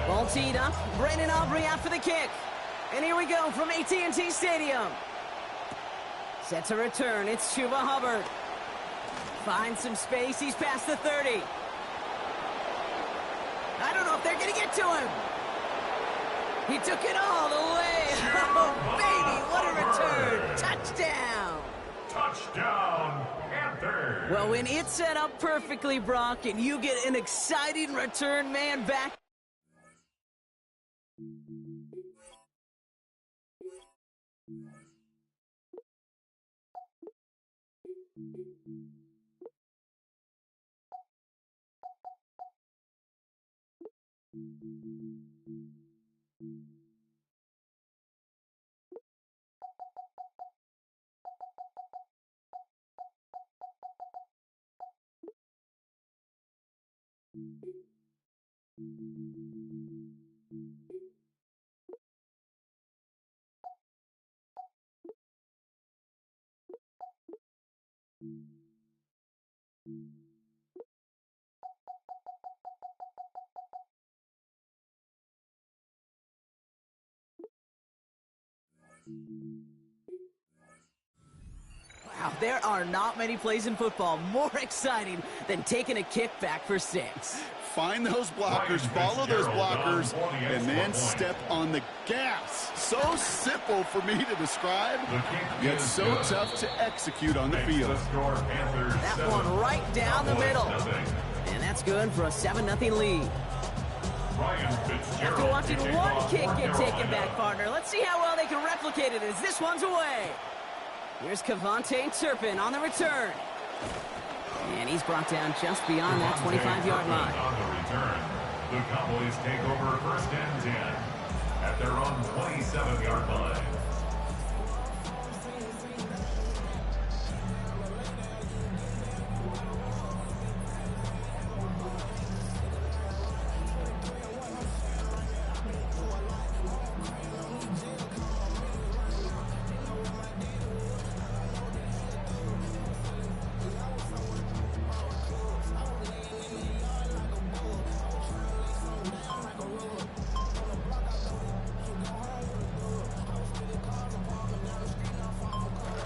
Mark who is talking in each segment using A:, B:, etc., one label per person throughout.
A: Ball teed up. Brandon Aubrey out for the kick. And here we go from AT&T Stadium. Sets a return. It's Chuba Hubbard. Finds some space. He's past the 30. I don't know if they're going to get to him. He took it all the way. Oh, baby, what a return. Touchdown.
B: Touchdown, Panthers.
A: Well, when it's set up perfectly, Brock, and you get an exciting return man back. Wow, there are not many plays in football more exciting than taking a kickback for 6.
C: Find those blockers, follow those blockers, and then step on the gas. So simple for me to describe, yet so tough to execute on the field.
A: That one right down the middle. And that's good for a 7-0 lead. After watching one kick get taken back, partner, let's see how well they can replicate it as this one's away. Here's Kavontae Turpin on the return. And he's brought down just beyond that 25-yard line.
B: On the return, the Cowboys take over 1st and 10 at their own 27-yard line.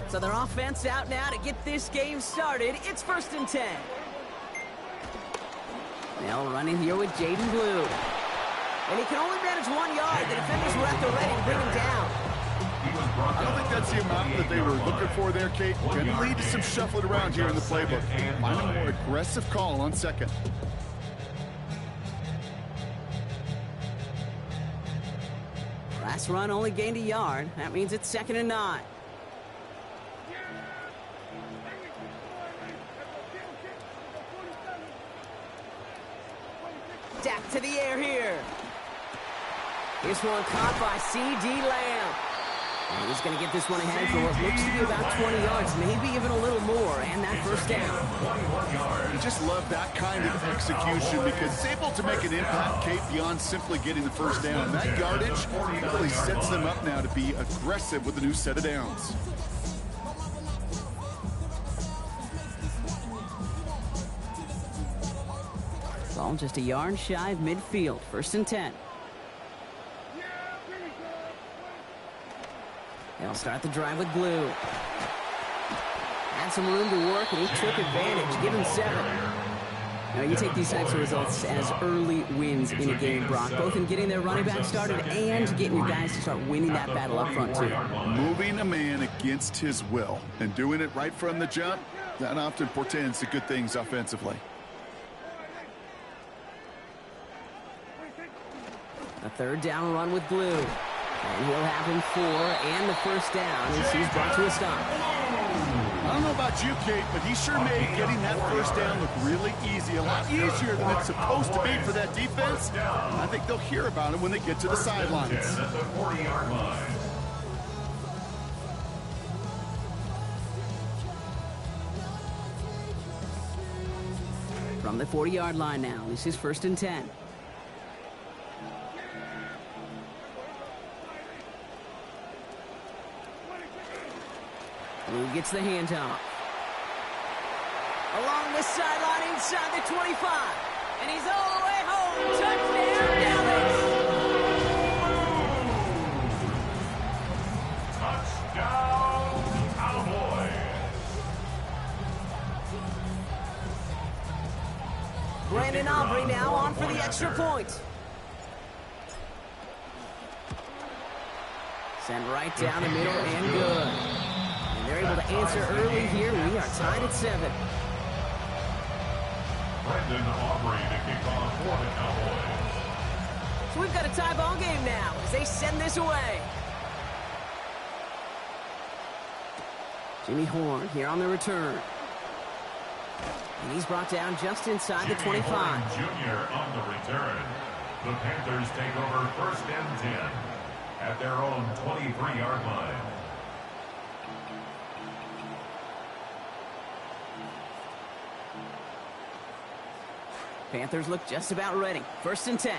A: So their offense out now to get this game started. It's 1st and 10. Now running here with Jaden Blue. And he can only manage 1 yard. The defenders were at the ready to bring him down.
C: I don't think that's the amount that they were looking for there, Kate. Can lead to some shuffling around here in the playbook. Find a more aggressive call on 2nd.
A: Last run only gained a yard. That means it's 2nd and 9. Stack to the air here. This one caught by C.D. Lamb. And he's going to get this one ahead for what looks to be about 20 yards, maybe even a little more, and that 1st down.
C: You just love that kind of execution because it's able to make an impact, Kate, beyond simply getting the 1st down. That yardage really sets them up now to be aggressive with a new set of downs.
A: Ball just a yard shy of midfield. 1st and 10. They'll start the drive with Blue. Had some room to work, and he took advantage. Give him 7. Now, you take these types of results as early wins in a game, Brock, both in getting their running back started and getting your guys to start winning that battle up front, too.
C: Moving a man against his will and doing it right from the jump, that often portends to good things offensively.
A: A 3rd down run with Blue. And he'll have him 4 and the 1st down as he's brought to a stop.
C: I don't know about you, Kate, but he sure made getting that 1st down look really easy. A lot easier than it's supposed to be for that defense. I think they'll hear about him when they get to the sidelines.
B: At the 40-yard line.
A: From the 40-yard line now, this is 1st and 10. Blue gets the handoff. Along the sideline inside the 25. And he's all the way home. Touchdown, Dallas!
B: Touchdown, Cowboys!
A: Brandon Aubrey now on for the extra point. Send right down the middle and good. And they're able to answer early here. We are tied at 7.
B: Brandon Aubrey to kick off for the Cowboys.
A: So we've got a tie ball game now as they send this away. Jimmy Horn here on the return. And he's brought down just inside the 25.
B: Horn Jr. on the return. The Panthers take over first and 10 at their own 23-yard line.
A: Panthers look just about ready. First and 10.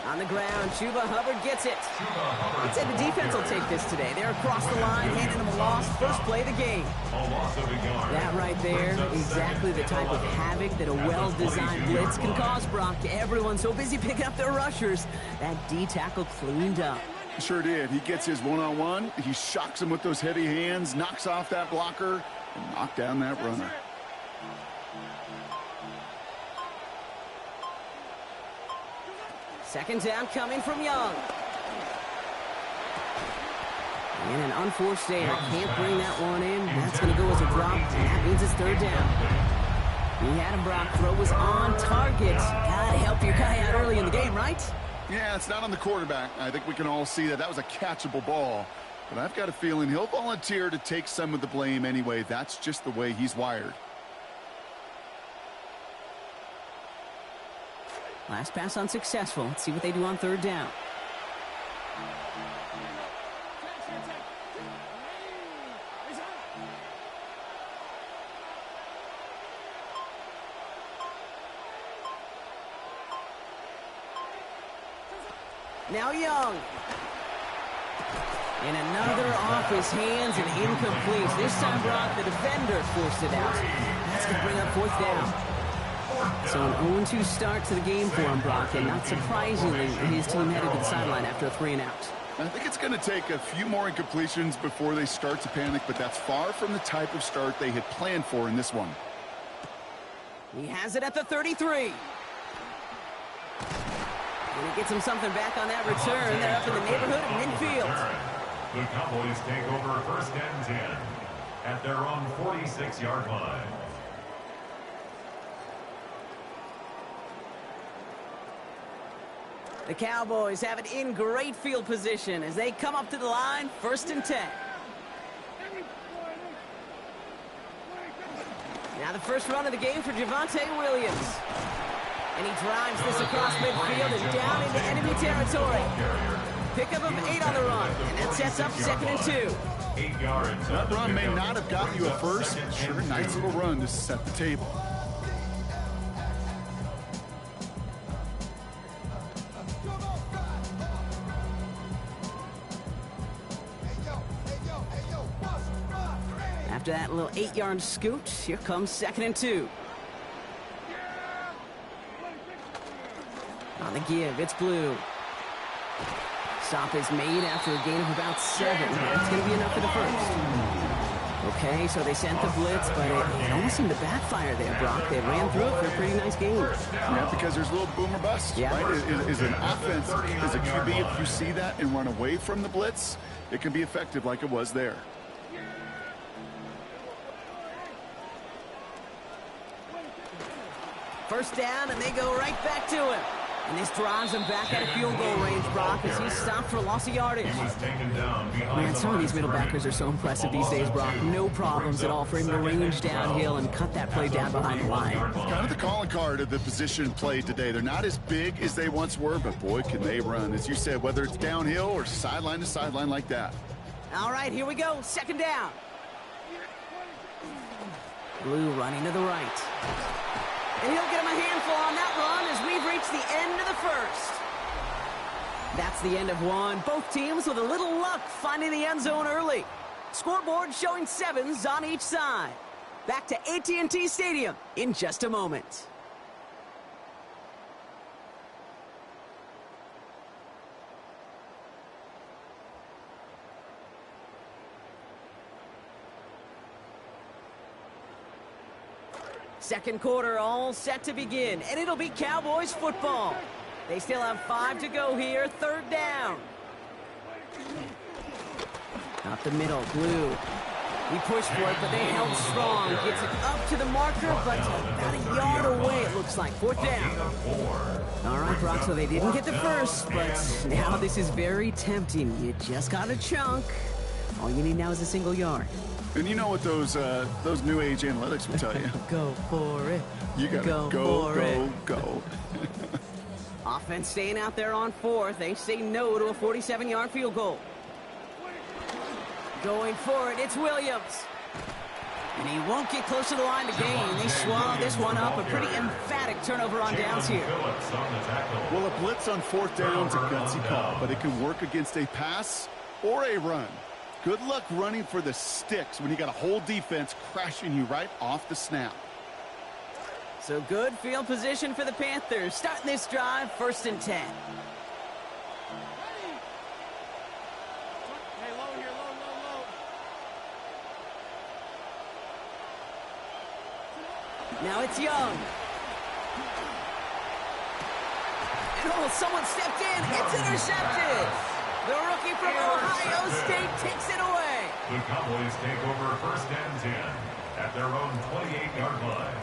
A: On the ground, Chuba Hubbard gets it. I'd say the defense will take this today. They're across the line, handing them a loss. First play of the game. That right there, exactly the type of havoc that a well-designed blitz can cause, Brock. Everyone's so busy picking up their rushers. That D tackle cleaned up.
C: Sure did. He gets his one-on-one. He shocks him with those heavy hands, knocks off that blocker, and knocked down that runner.
A: Second down coming from Young. And an unforced error. Can't bring that one in. That's going to go as a drop, and that means it's third down. He had him, Brock. Throw was on target. Gotta help your guy out early in the game, right?
C: Yeah, it's not on the quarterback. I think we can all see that that was a catchable ball. But I've got a feeling he'll volunteer to take some of the blame anyway. That's just the way he's wired.
A: Last pass unsuccessful. Let's see what they do on third down. Now Young. And another off his hands and incomplete. This time, Brock, the defender forced it out. That's going to bring up fourth down. So an 0-2 start to the game for him, Brock, and not surprisingly, his team headed to the sideline after a 3-and-out.
C: I think it's going to take a few more incompletions before they start to panic, but that's far from the type of start they had planned for in this one.
A: He has it at the 33. And he gets him something back on that return. They're up in the neighborhood of midfield.
B: The Cowboys take over first and 10 at their own 46-yard line.
A: The Cowboys have it in great field position as they come up to the line, first and 10. Now the first run of the game for Javonte Williams. And he drives this across midfield and down into enemy territory. Pickup of 8 on the run, and that sets up second and 2.
B: 8 yards.
C: That run may not have gotten you a first, but sure, nice little run to set the table.
A: After that little 8-yard scoot, here comes second and 2. On the give, it's Blue. Stop is made after a gain of about 7. That's going to be enough for the first. Okay, so they sent the blitz, but it almost seemed to backfire there, Brock. They ran through it for a pretty nice game.
C: Yeah, because there's a little boom or bust,
A: yeah.
C: Right? Is an offense, as a QB, if you see that and run away from the blitz, it can be effective like it was there.
A: First down, and they go right back to him. And this drives him back out of field goal range, Brock, as he's stopped for a loss of yardage. Man, some of these middle backers are so impressive these days, Brock. No problems at all for him to range downhill and cut that play down behind the line.
C: It's kind of the calling card of the position played today. They're not as big as they once were, but boy, can they run. As you said, whether it's downhill or sideline to sideline like that.
A: All right, here we go. Second down. Blue running to the right. And he'll get him a handful on that run as we've reached the end of the first. That's the end of one. Both teams with a little luck finding the end zone early. Scoreboard showing 7s on each side. Back to AT&T Stadium in just a moment. Second quarter all set to begin, and it'll be Cowboys football. They still have 5 to go here, third down. Up the middle, Blue. He pushed for it, but they held strong. Gets it up to the marker, but about a yard away, it looks like. Fourth down. All right, Brock, so they didn't get the first, but now this is very tempting. You just got a chunk. All you need now is a single yard.
C: And you know what those new age analytics will tell you.
A: Go for it.
C: You gotta go.
A: Offense staying out there on fourth. They say no to a 47-yard field goal. Going for it, it's Williams. And he won't get close to the line to gain. They swallow this one up. A pretty emphatic turnover on downs here.
C: Well, a blitz on fourth down's a gutsy call, but it can work against a pass or a run. Good luck running for the sticks when you got a whole defense crashing you right off the snap.
A: So good field position for the Panthers. Starting this drive, 1st and 10. Now it's Young. And oh, someone stepped in. It's intercepted. The rookie from Ohio State takes it away.
B: The Cowboys take over 1st and 10 at their own 28-yard line.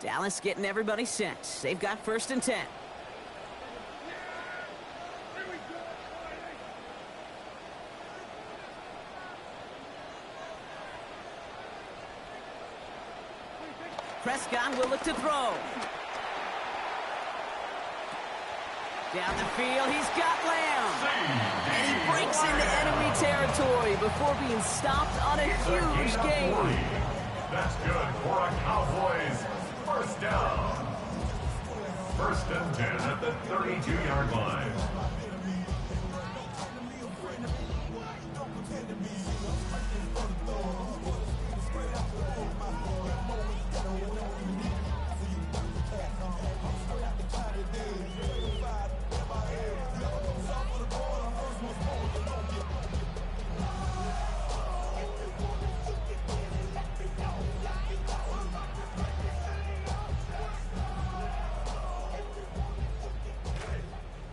A: Dallas getting everybody set. They've got 1st and 10. Prescott will look to throw. Down the field, he's got Lamb. And he breaks into enemy territory before being stopped on a huge gain.
B: That's good for a Cowboys 1st down. 1st and 10 at the 32-yard line.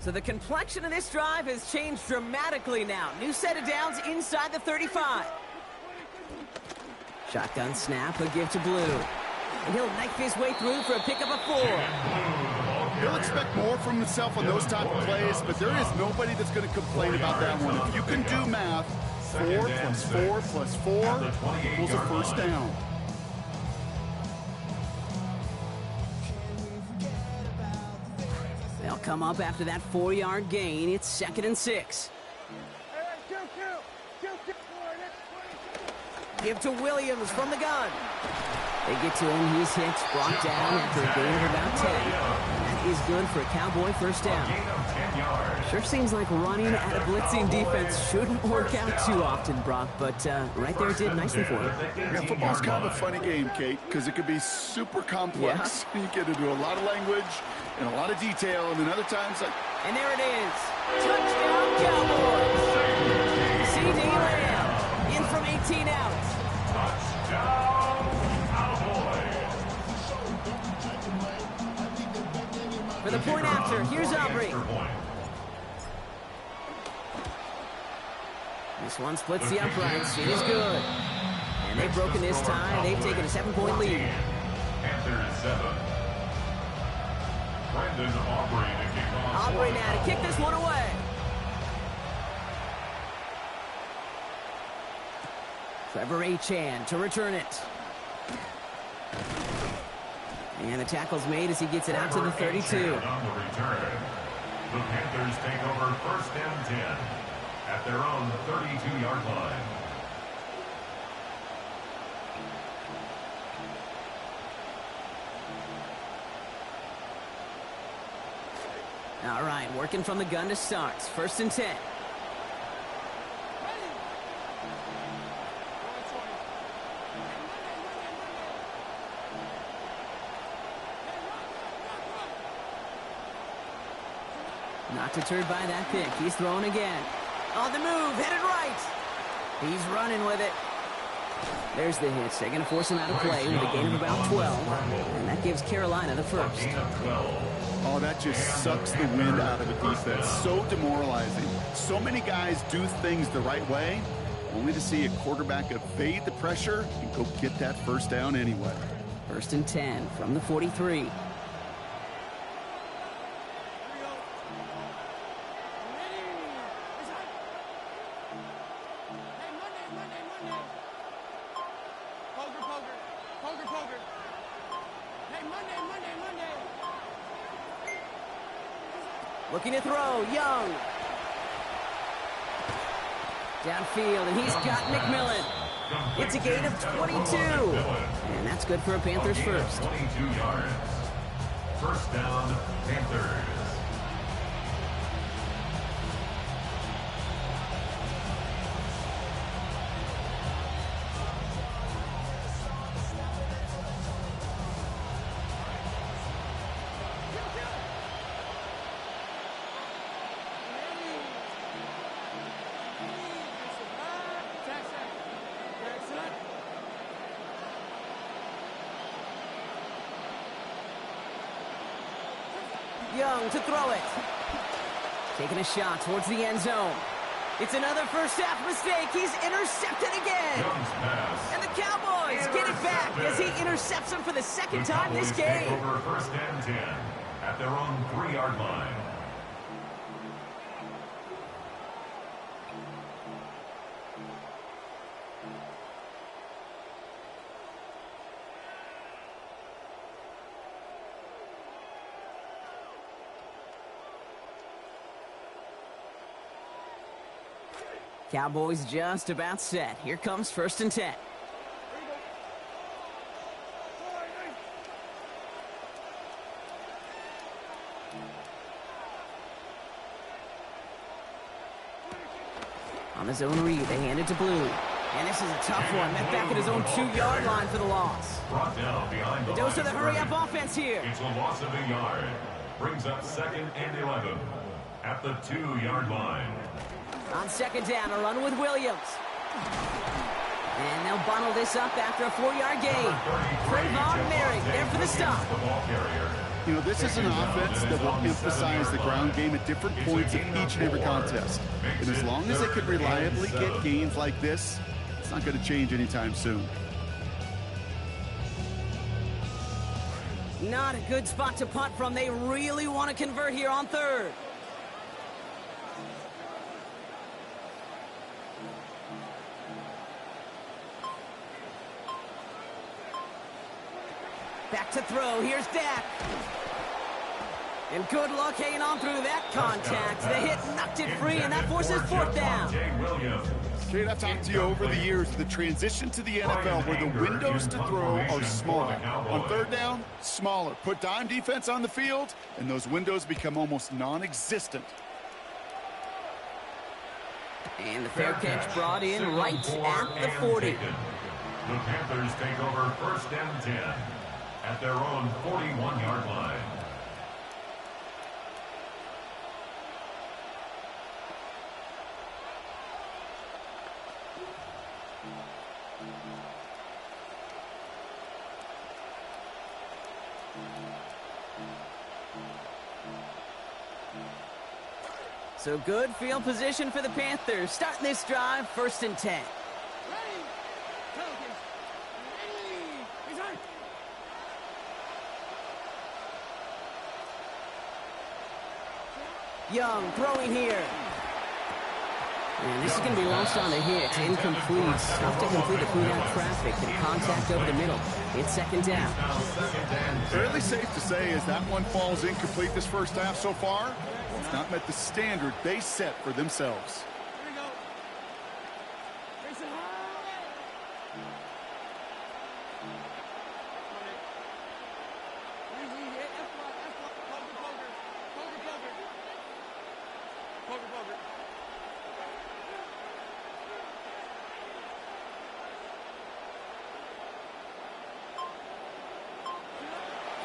A: So the complexion of this drive has changed dramatically now. New set of downs inside the 35. Shotgun snap, a give to Blue. And he'll knife his way through for a pickup of 4.
C: He'll expect more from himself on those type of plays, but there is nobody that's going to complain about that one. If you can do math, 4 plus 4 plus 4 equals a 1st down.
A: They'll come up after that 4-yard gain. It's 2nd and 6. Give to Williams from the gun. They get to him. He's hit, brought down after a gain of about 10. That is good for a Cowboy 1st down. Sure seems like running at a blitzing defense shouldn't work out too often, Brock, but right there it did nicely for him.
C: Yeah, football's kind of a funny game, Kate, because it could be super complex. Yeah. You get into a lot of language and a lot of detail, and then other times like...
A: And there it is. Touchdown, Cowboys. C.D. Lamb in from 18 out.
B: Touchdown, Cowboys.
A: For the point after, here's Aubrey. This one splits the uprights. It is good. And they've broken this tie. They've taken a 7-point lead.
B: Panthers 7. Brandon Aubrey to kick off.
A: Aubrey now to kick this one away. Trevor Achan to return it. And the tackle's made as he gets it out to the 32.
B: On the return. The Panthers take over 1st and 10 at their own 32-yard line.
A: All right, working from the gun to start. It's 1st and 10. Not deterred by that pick. He's throwing again. On the move, headed right. He's running with it. There's the hit. They're going to force him out of play with a gain of about 12. And that gives Carolina the first.
C: Oh, that just sucks the wind out of a defense. So demoralizing. So many guys do things the right way, only to see a quarterback evade the pressure and go get that first down anyway.
A: 1st and 10 from the 43. Looking to throw, Young. Downfield, and he's got McMillan. It's a gain of 22. And that's good for a Panthers first.
B: 22 yards. First down, Panthers.
A: Young to throw it. Taking a shot towards the end zone. It's another first half mistake. He's intercepted again.
B: Young's pass.
A: And the Cowboys get it back as he intercepts him for the second time this game.
B: Take over 1st and 10 at their own 3-yard line.
A: Cowboys just about set. Here comes 1st and 10. On the zone read, they hand it to Blue. And this is a tough one. Met back at his own 2-yard line for the loss.
B: Brought down behind the
A: Dose of the
B: line.
A: hurry-up offense here.
B: It's a loss of a yard. Brings up 2nd and 11 at the 2-yard line.
A: On 2nd down, a run with Williams. And they'll bundle this up after a 4-yard gain. Trayvon Merrick there for the stop.
C: You know, this is an offense that will emphasize the ground game at different points of each and every contest. And as long as it can reliably get gains like this, it's not going to change anytime soon.
A: Not a good spot to punt from. They really want to convert here on 3rd. Back to throw. Here's Dak. And good luck hanging on through that contact. The hit knocked it free, and that forces 4th down.
C: Jade, I've talked to you over the years, the transition to the NFL where the windows to throw are smaller. On 3rd down, smaller. Put dime defense on the field, and those windows become almost non-existent.
A: And the fair catch brought in right at the 40.
B: The Panthers take over 1st and 10 at their own 41-yard line.
A: So good field position for the Panthers. Starting this drive, 1st and 10. Young throwing here. And this is going to be lost on the hit. Incomplete. Tough to complete it through that traffic. And contact over the middle. It's 2nd down.
C: Fairly safe to say as that one falls incomplete this first half so far, it's not met the standard they set for themselves.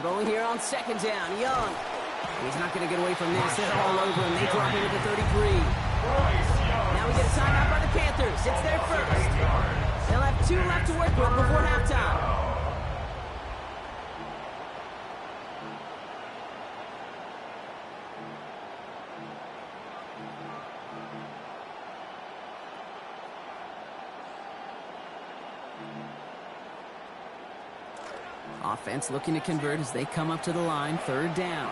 A: Throwing here on second down. Young. He's not going to get away from this. They're all over him. They drop him at the 33. Now we get a timeout by the Panthers. It's their first. They'll have 2 left to work with before halftime. Offense looking to convert as they come up to the line. Third down.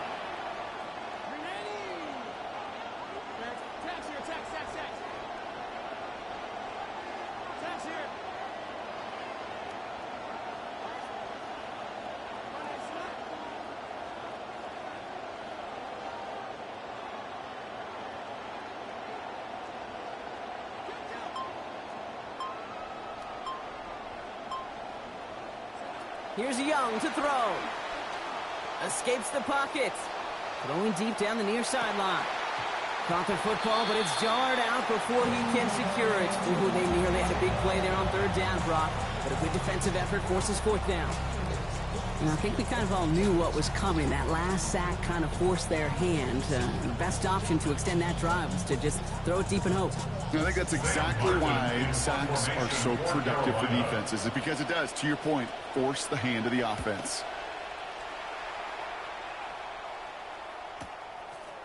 A: Here's Young to throw. Escapes the pocket. Throwing deep down the near sideline. Caught the football, but it's jarred out before he can secure it. Ooh, they nearly had a big play there on third down, Brock. But a good defensive effort forces fourth down. And I think we kind of all knew what was coming. That last sack kind of forced their hand. The best option to extend that drive was to just throw it deep and hope.
C: I think that's exactly why sacks are so productive for defenses. It's because it does, to your point, force the hand of the offense.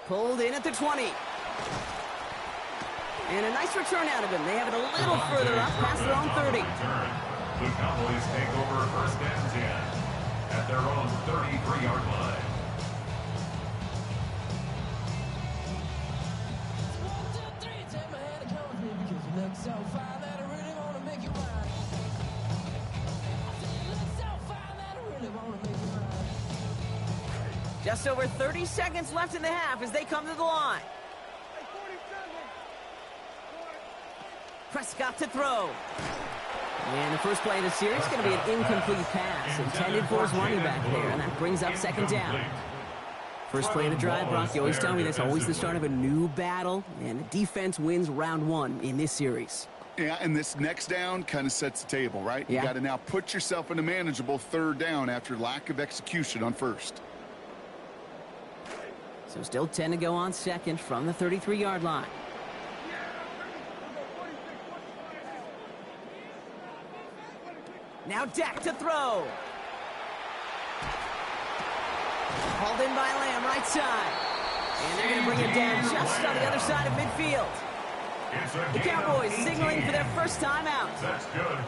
A: Pulled in at the 20. And a nice return out of him. They have it a little further up past their own 30.
B: The Cowboys take over first and 10 at their own 33-yard line.
A: Just over 30 seconds left in the half as they come to the line. Prescott to throw. And the first play of the series is going to be an incomplete pass intended for his running back there, and that brings up second down. First play of the drive, Brock, you always tell me this, always the start of a new battle, and the defense wins round 1 in this series.
C: Yeah, and this next down kind of sets the table, right?
A: Yeah.
C: You got to now put yourself in a manageable third down after lack of execution on first.
A: So still 10 to go on second from the 33-yard line. Now Dak to throw. Hauled in by Lamb, right side. And they're going to bring it down just on the other side of midfield. The Cowboys signaling for their first time out.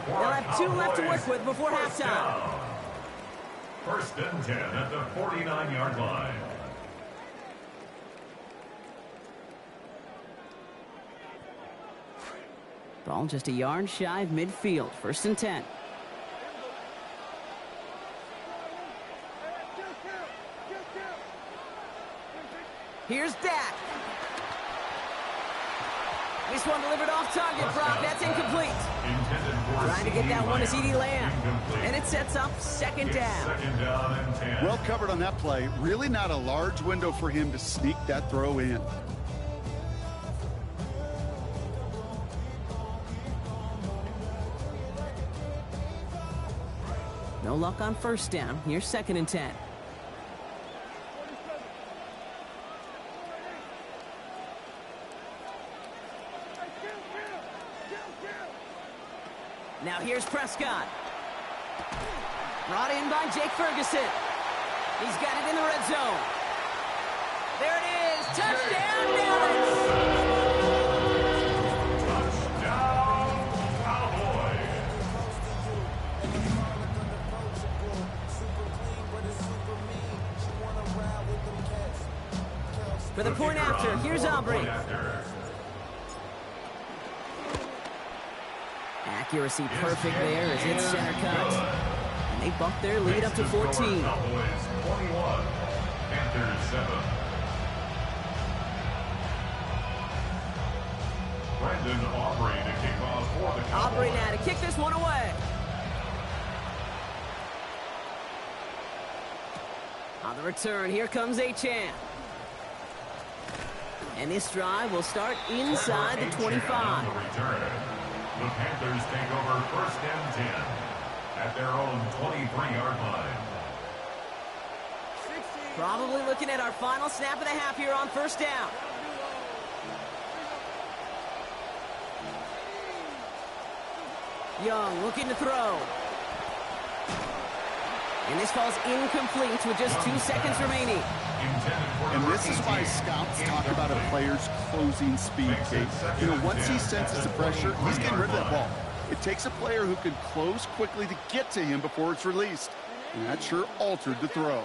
A: They'll have 2 left to work with before halftime.
B: First and 10 at the 49-yard line.
A: Ball just a yard shy of midfield. First and 10. Here's Dak. This one delivered off target, Brock. That's incomplete. Trying to get that one to CeeDee Lamb. And it sets up second down.
C: Well covered on that play. Really not a large window for him to sneak that throw in.
A: No luck on first down. Here's second and 10. Now here's Prescott. Brought in by Jake Ferguson. He's got it in the red zone. There it is. Touchdown, Dallas!
B: Touchdown, Cowboys!
A: For the point after, here's Aubrey. Accuracy perfect there as it's center cut. And they buck their lead up to 14.
B: Cowboys 21, Panthers 7. Brandon Aubrey to kick off for the Cowboys.
A: Aubrey now to kick this one away. On the return, here comes Achane. And this drive will start inside the 25.
B: The Panthers take over first and 10 at their own 23-yard line.
A: Probably looking at our final snap of the half here on first down. Young looking to throw. And this falls incomplete with just 2 seconds remaining.
C: And this is why scouts talk about a player's closing speed, Kate. You know, once he senses the pressure, he's getting rid of that ball. It takes a player who can close quickly to get to him before it's released. And that sure altered the throw.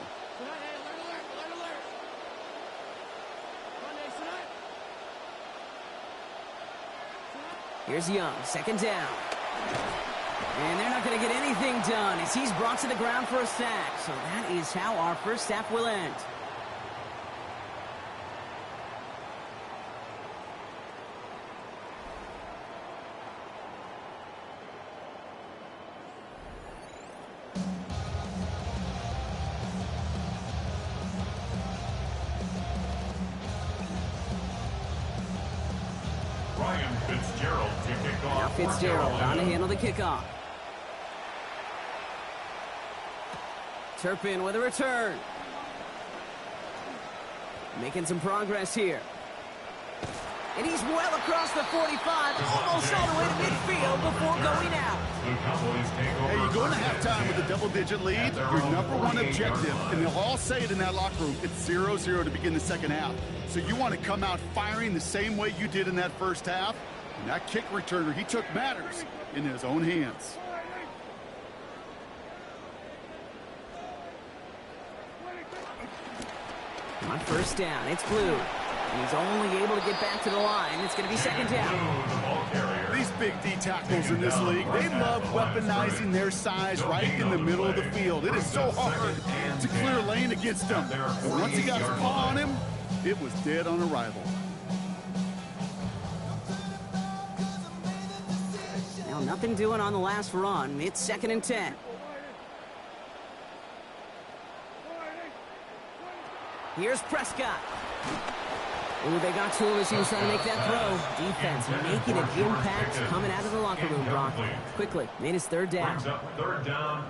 A: Here's Young, second down. And they're not going to get anything done as he's brought to the ground for a sack. So that is how our first half will end. Now Fitzgerald on to handle the kickoff. Turpin with a return. Making some progress here. And he's well across the 45, almost all the way to midfield before going out.
C: Hey, you go into halftime with a double-digit lead, your number one objective, and they'll all say it in that locker room, it's 0-0 to begin the second half. So you want to come out firing the same way you did in that first half. And that kick returner, he took matters in his own hands.
A: On first down, it's Blue. He's only able to get back to the line. It's going to be second down.
C: These big D tackles in this league, they love weaponizing their size right in the middle of the field. It is so hard to clear lane against them. But once he got his paw on him, it was dead on arrival.
A: Now nothing doing on the last run. It's second and 10. Here's Prescott. Ooh, they got to him as he was trying to make that throw. Defense making an impact coming out of the locker room, Brock. Quickly, made his third down.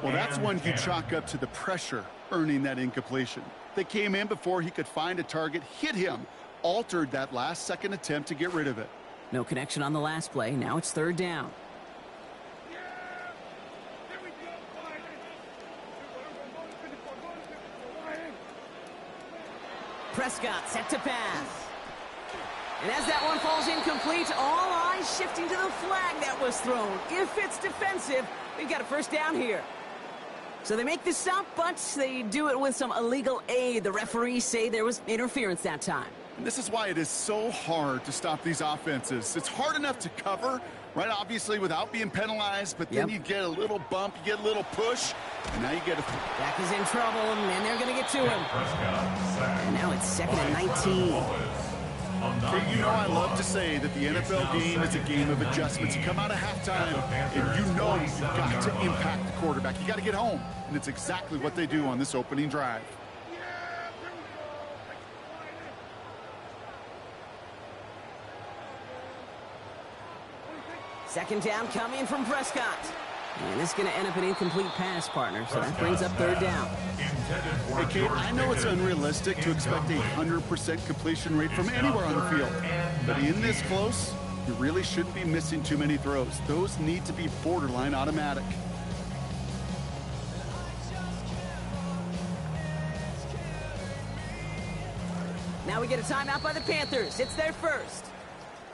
C: Well, that's one you chalk up to the pressure earning that incompletion. They came in before he could find a target, hit him, altered that last-second attempt to get rid of it.
A: No connection on the last play. Now it's third down. Prescott set to pass. And as that one falls incomplete, all eyes shifting to the flag that was thrown. If it's defensive, we've got a first down here. So they make the stop, but they do it with some illegal aid. The referees say there was interference that time.
C: And this is why it is so hard to stop these offenses. It's hard enough to cover, right, obviously, without being penalized, but then you get a little bump, you get a little push, and now you get a...
A: Dak is in trouble, and they're going to get to him. And now it's second and 19.
C: Okay, you know I love to say that the NFL game is a game of adjustments. You come out of halftime, and you know you've got to impact the quarterback. You got to get home, and it's exactly what they do on this opening drive.
A: Second down coming from Prescott. And this is going to end up an incomplete pass, partner, so that brings up third down.
C: Hey, Kate, I know it's unrealistic to expect a 100% completion rate from anywhere on the field. But in this close, you really shouldn't be missing too many throws. Those need to be borderline automatic.
A: Now we get a timeout by the Panthers. It's their first.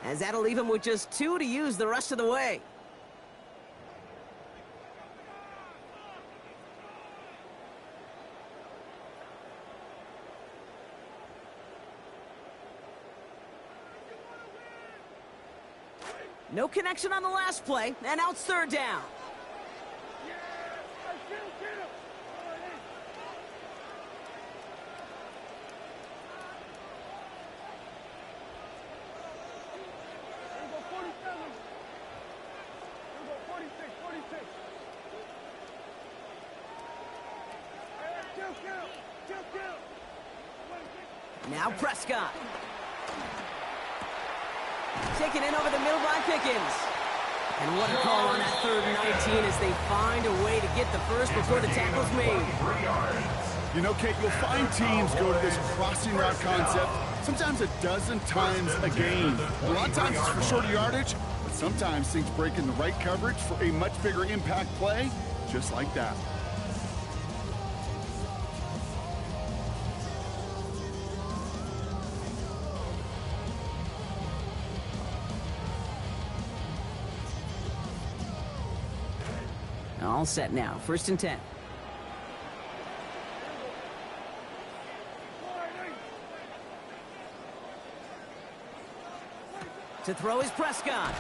A: As that'll leave them with just 2 to use the rest of the way. No connection on the last play, and now it's third down. Now Prescott. Taken in over the middle by Pickens. And what a call on that third and 19 as they find a way to get the first before the tackle's made.
C: You know, Kate, you'll find teams go to this crossing route concept sometimes a dozen times a game. A lot of times it's for shorter yardage, but sometimes things break in the right coverage for a much bigger impact play, just like that.
A: All set now. 1st and 10. To throw is Prescott.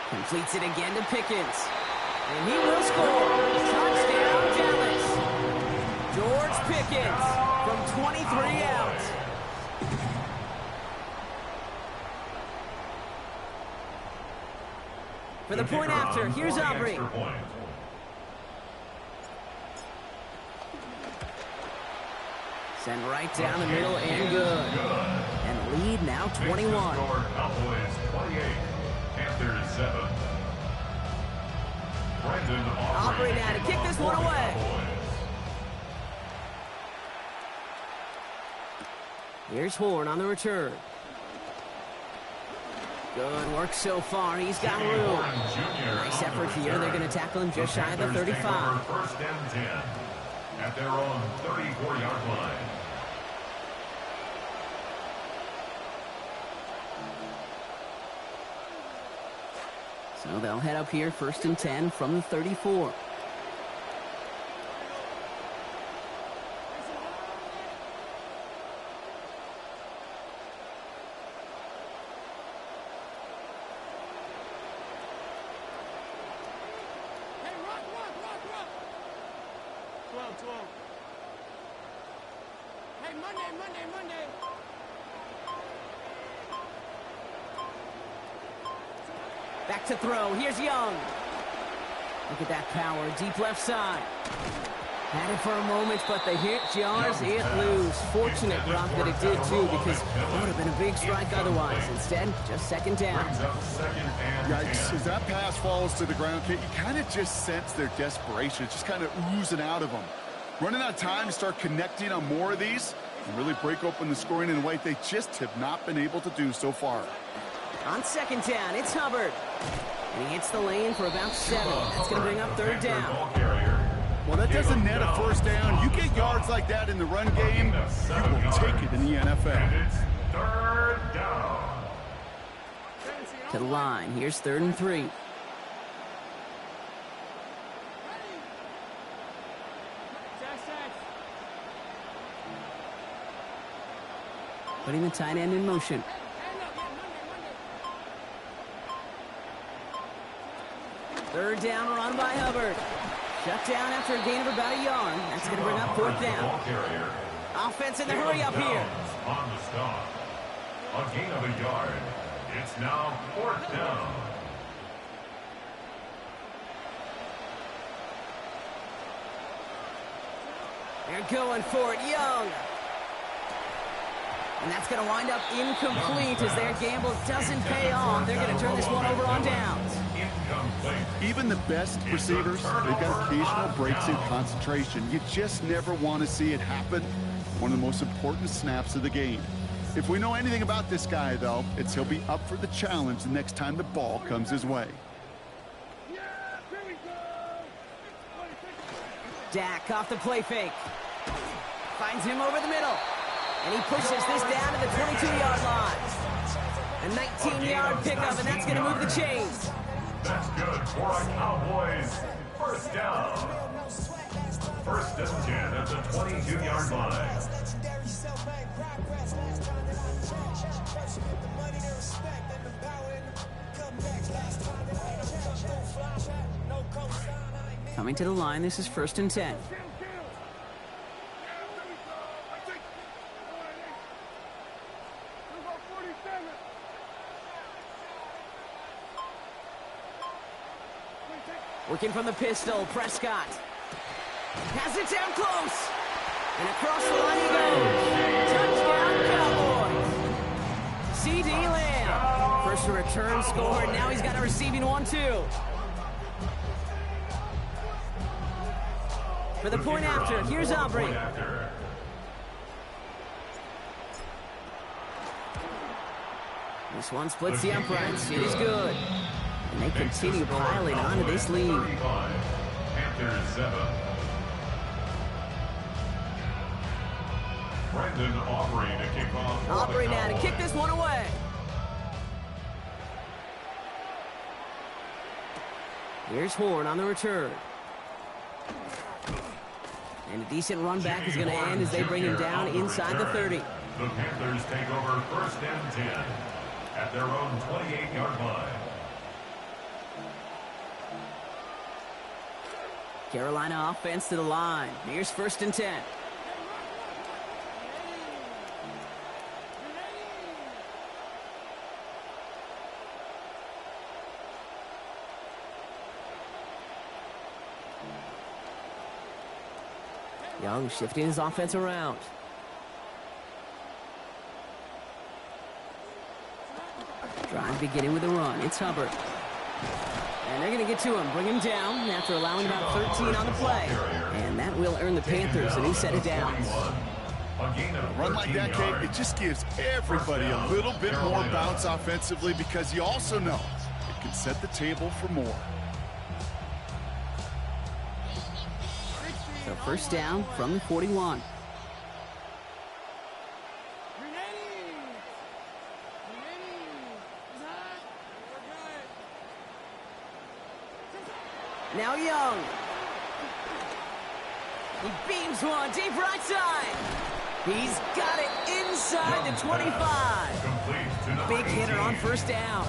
A: Completes it again to Pickens. And he will score. Touchdown, Dallas. George Pickens from 23 out. For the point after, here's Aubrey. Sent right down the middle and good. And lead now 21.
B: Cowboys 28, Panthers 7.
A: Aubrey now to kick this one away. Here's Horn on the return. Good work so far. He's got room. Nice effort here. They're going to tackle him just shy of the 35.
B: 1st and 10 at their own 34-yard line.
A: So they'll head up here, 1st and 10 from the 34.
D: Hey, Monday.
A: Back to throw. Here's Young. Look at that power. Deep left side. Had it for a moment, but the hit jars it loose. Fortunate, Brock, that it did too, because it would have been a big strike otherwise. Instead, just 2nd down.
C: Yikes. As that pass falls to the ground, Kate, you kind of just sense their desperation. It's just kind of oozing out of them. Running out of time to start connecting on more of these and really break open the scoring in a way they just have not been able to do so far.
A: On 2nd down, it's Hubbard. And he hits the lane for about 7. That's going to bring up 3rd down.
C: Well, that doesn't net a 1st down. You get yards like that in the run game, you will take it in the NFL.
B: And it's 3rd down.
A: To the line. Here's 3rd and 3. Putting the tight end in motion. Third down run by Hubbard. Shut down after a gain of about a yard. That's going to bring up 4th down. Offense in the hurry up here.
B: On the stop. A gain of a yard. It's now 4th down.
A: They're going for it. Young. And that's going to wind up incomplete as their gamble doesn't pay off. They're going to turn this one over on downs.
C: Even the best receivers, they've got occasional breaks in concentration. You just never want to see it happen. One of the most important snaps of the game. If we know anything about this guy, though, it's he'll be up for the challenge the next time the ball comes his way.
A: Dak off the play fake. Finds him over the middle. And he pushes this down to the 22-yard line. A 19-yard pickup, and that's going to move the chains.
B: That's good for our Cowboys. 1st down. 1st and 10 at the 22-yard line.
A: Coming to the line, this is 1st and 10. Working from the pistol, Prescott. Has it down close. And across the line he goes. Touchdown, Cowboys. C.D. Lamb. First a return score, and now he's got a receiving one, too. For the point after, here's Aubrey. This one splits the uprights. It is good. And they continue piling onto this lead.
B: Panthers 7. Brendan Aubrey to kick off.
A: Aubrey now to kick this one away. Here's Horn on the return. And a decent run back is going to end as they bring him down inside the 30.
B: The Panthers take over 1st and 10 at their own 28-yard line.
A: Carolina offense to the line. Here's 1st and 10. Young shifting his offense around. Drive beginning with a run. It's Hubbard. And they're going to get to him, bring him down after allowing about 13 on the play. And that will earn the Panthers a new set of downs.
C: A run like that, Kate, it just gives everybody a little bit more bounce offensively because you also know it can set the table for more.
A: So 1st down from the 41. Now Young. He beams one deep right side. He's got it inside the 25. Big hitter on 1st down.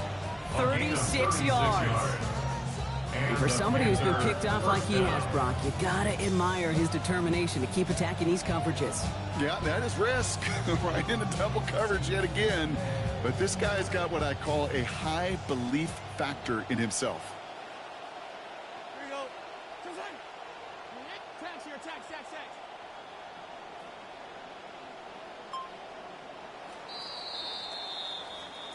A: 36 yards. And for somebody who's been picked off like he has, Brock, you gotta admire his determination to keep attacking these coverages.
C: Yeah, that is risk. Right into double coverage yet again. But this guy's got what I call a high belief factor in himself.
D: Here you go. Tax here, tax.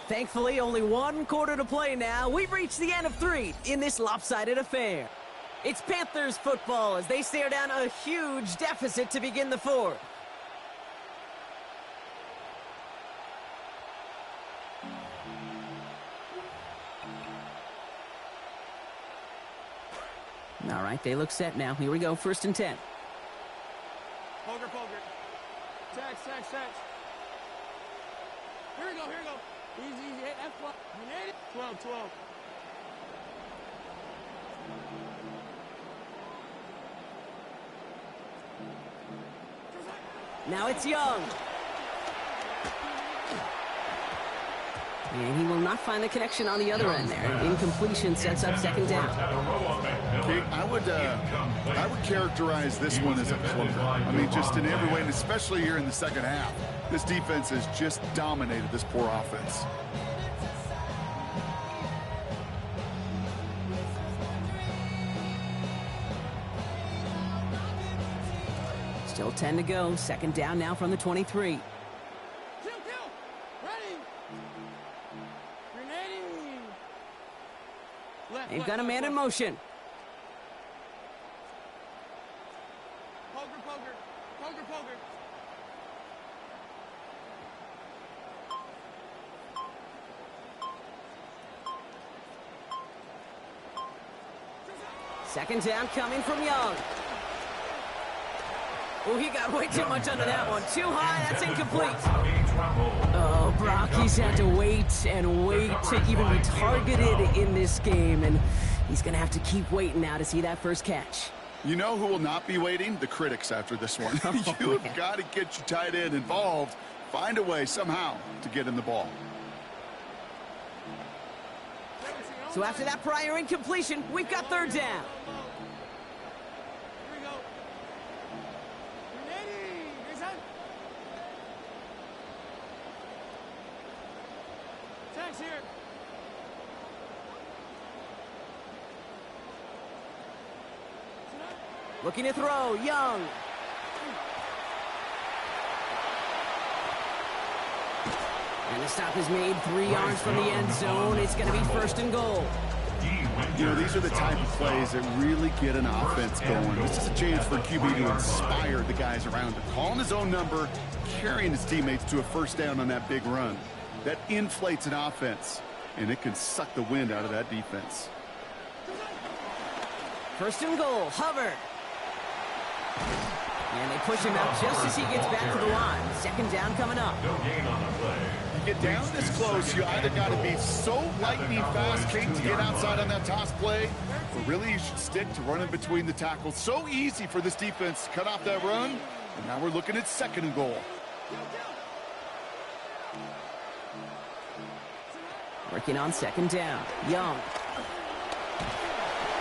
A: Thankfully, only 1 quarter to play now. We've reached the end of 3 in this lopsided affair. It's Panthers football as they stare down a huge deficit to begin the 4th. All right, they look set now. Here we go, 1st and 10.
D: Poker. Tax. Here we go. Easy. Hit F1. 12.
A: Now it's Young. And he will not find the connection on the other end there. Incompletion sets up 2nd down.
C: Okay, I would characterize this one as a clunker. I mean, just in every way, and especially here in the 2nd half. This defense has just dominated this poor offense.
A: Still 10 to go. 2nd down now from the 23.
D: Kill. Ready. Grenading.
A: They've got a man in motion.
D: Poker.
A: Second down coming from Young. Oh, he got way too much under that one. Too high, that's incomplete. Oh, Brock, he's had to wait and wait to even be targeted in this game, and he's going to have to keep waiting now to see that first catch.
C: You know who will not be waiting? The critics after this one. You have got to get your tight end involved. Find a way somehow to get in the ball.
A: So after that prior incompletion, we've got 3rd down.
D: Here we go. Grenading. Here's that. Tax here.
A: Looking to throw, Young. And the stop is made 3 yards from the end zone. It's going to be 1st and goal.
C: You know, these are the type of plays that really get an offense going. This is a chance for QB to inspire the guys around him. Calling his own number, carrying his teammates to a first down on that big run. That inflates an offense, and it can suck the wind out of that defense.
A: First and goal, Hubbard. And they push him out just as he gets back to the line. Second down coming up.
B: No gain on the play.
C: You get down this close, you either got to be so lightning fast, Kate, to get outside on that toss play, or really you should stick to running between the tackles. So easy for this defense to cut off that run, and now we're looking at second and goal.
A: Working on second down. Young.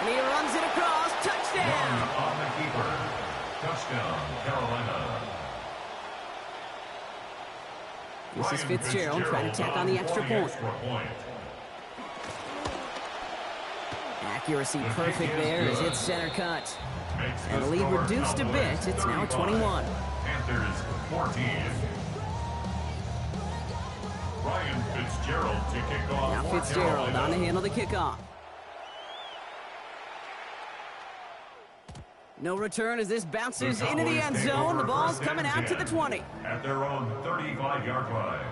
A: And he runs it across. Touchdown!
B: On the keeper. Touchdown, Carolina.
A: This is Fitzgerald trying to tack on the extra point. Accuracy perfect there as it's center cut. And the lead reduced a bit. It's now 21.
B: Panthers 14. Ryan Fitzgerald to kick off.
A: Now Fitzgerald on to handle the kickoff. No return as this bounces into the end zone. The ball's coming out to the 20.
B: At their own 35-yard line.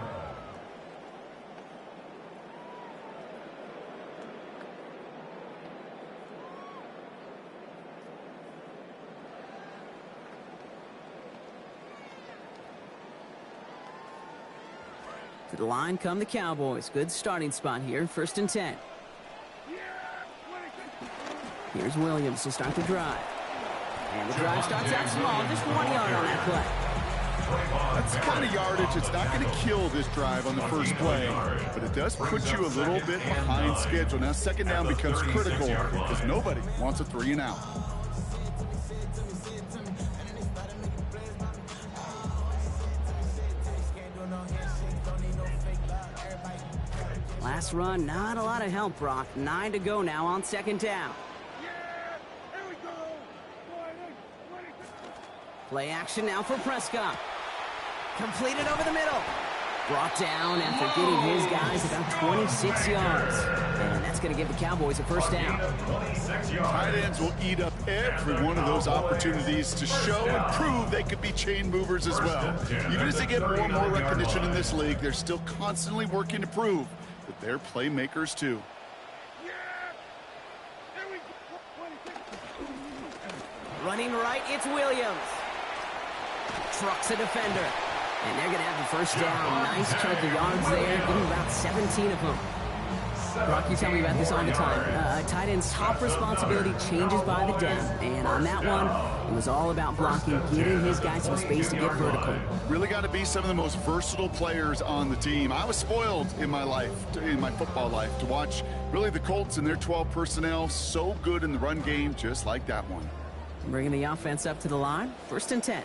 A: To the line come the Cowboys. Good starting spot here. First and 10. Here's Williams to start the drive. And the drive starts out small, just 1 yard on that play.
C: That's the kind of yardage it's not going to kill this drive on the first play, but it does put you a little bit behind schedule. Now second down becomes critical because nobody wants a 3 and out.
A: Last run, not a lot of help, Brock. 9 to go now on second down. Play action now for Prescott. Completed over the middle. Brought down after getting his guys about 26 yards. And that's going to give the Cowboys a first down.
C: Tight ends will eat up every one of those opportunities to show and prove they could be chain movers as well. Even as they get more and more recognition in this league, they're still constantly working to prove that they're playmakers too.
A: Running right, it's Williams. Trucks a defender. And they're going to have the first down. Nice chunk of yards there. Getting about 17 of them. Brock, you tell me about this all the time. Tight end's top responsibility changes by the down. And on that one, it was all about blocking, getting his guys some space to get vertical.
C: Really got to be some of the most versatile players on the team. I was spoiled in my life, in my football life, to watch really the Colts and their 12 personnel so good in the run game, just like that one.
A: Bringing the offense up to the line. First and 10.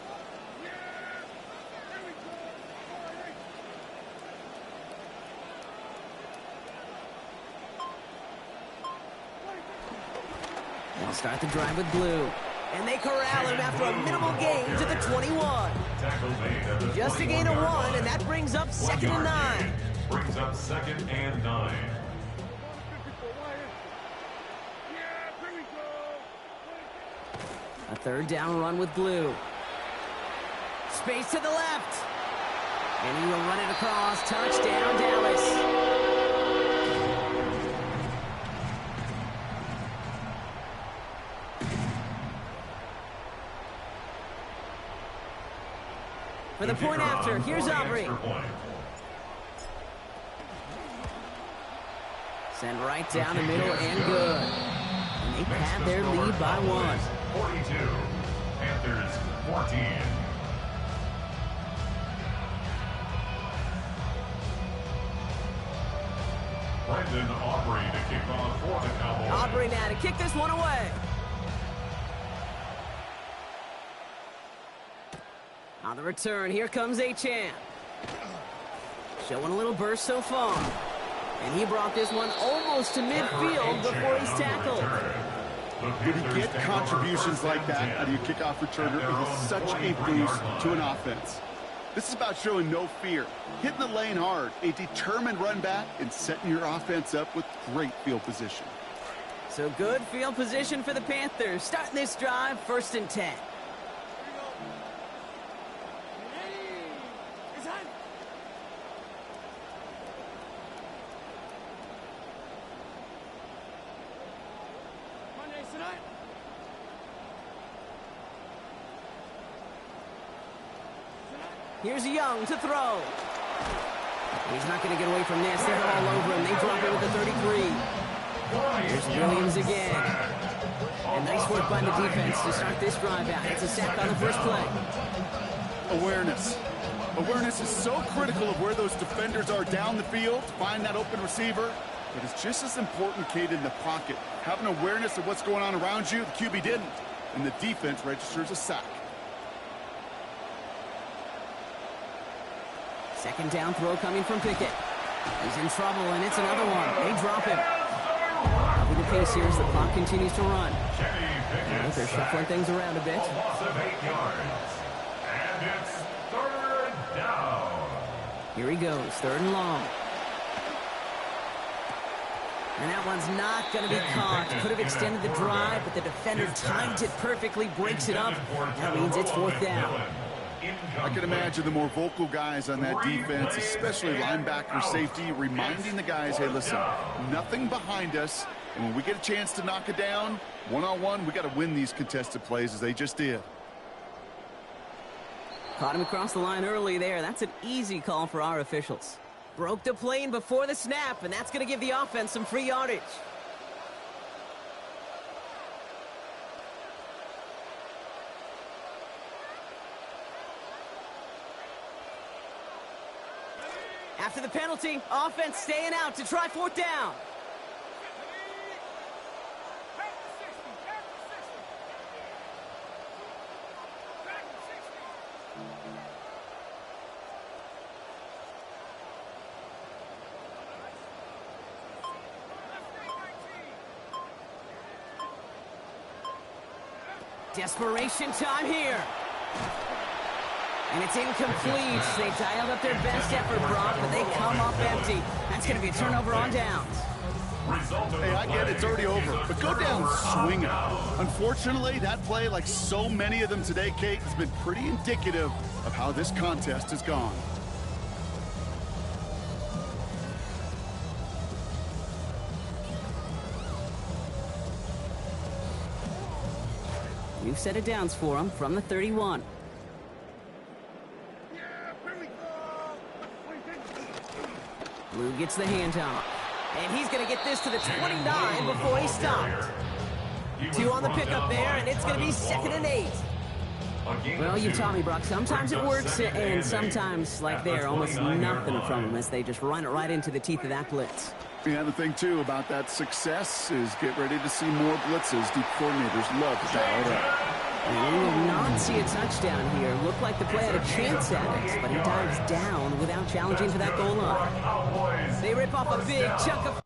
A: They'll start the drive with Blue. And they corral him after a minimal gain to the 21. Just a gain of 1, and that brings up second and 9.
B: Brings up second and 9.
A: A third down run with Blue. Space to the left. And he will run it across. Touchdown, Dallas. For the point after, here's Aubrey. Send right down the middle and good. And they pad their lead by 1.
B: 42. Panthers 14. Brendan Aubrey to kick off for the Cowboys.
A: Aubrey now to kick this one away. On the return, here comes Achane. Showing a little burst so far. And he brought this one almost to midfield before he's tackled.
C: When you get contributions like that out of your kickoff returner, it is such a boost to an offense. This is about showing no fear, hitting the lane hard, a determined run back, and setting your offense up with great field position.
A: So good field position for the Panthers. Starting this drive, 1st and 10. Here's Young to throw. He's not going to get away from this. They're all over him. They drop it with the 33. Here's Williams again. And nice work by the defense to start this drive out. It's a sack on the first play.
C: Awareness. Awareness is so critical of where those defenders are down the field to find that open receiver. But it's just as important, Kate, in the pocket. Having awareness of what's going on around you, the QB didn't. And the defense registers a sack.
A: 2nd down throw coming from Pickett. He's in trouble, and it's another one. They drop him. With the pace here as the clock continues to run. They're shuffling things around a bit.
B: Loss of 8 yards. And it's 3rd down.
A: Here he goes, 3rd and long. And that one's not going to be caught. Could have extended the drive, but the defender timed it perfectly, breaks it up. That means it's 4th down.
C: I can imagine the more vocal guys on that defense, especially linebacker, safety, reminding the guys, hey, listen, nothing behind us, and when we get a chance to knock it down, one-on-one, we got to win these contested plays as they just did.
A: Caught him across the line early there. That's an easy call for our officials. Broke the plane before the snap, and that's going to give the offense some free yardage. After the penalty, offense staying out to try 4th down. Desperation time here. And it's incomplete. They dialed up their best effort, Brock, but they come up empty. That's going to be a turnover on downs.
C: Hey, I get it's already over, but go down swinging. Unfortunately, that play, like so many of them today, Kate, has been pretty indicative of how this contest has gone.
A: New set of downs for them from the 31. Blue gets the handoff. And he's going to get this to the 29 before he stopped. 2 on the pickup there, and it's going to be 2nd and 8. Well, you taught me, Brock. Sometimes it works, and sometimes, like there, almost nothing from them as they just run it right into the teeth of that blitz.
C: Yeah, the thing, too, about that success is get ready to see more blitzes. Deep coordinators love to dial it up.
A: And we will not see a touchdown here. Looked like the play had a chance at it, but he dives down without challenging for that goal line. They rip off a big chunk of...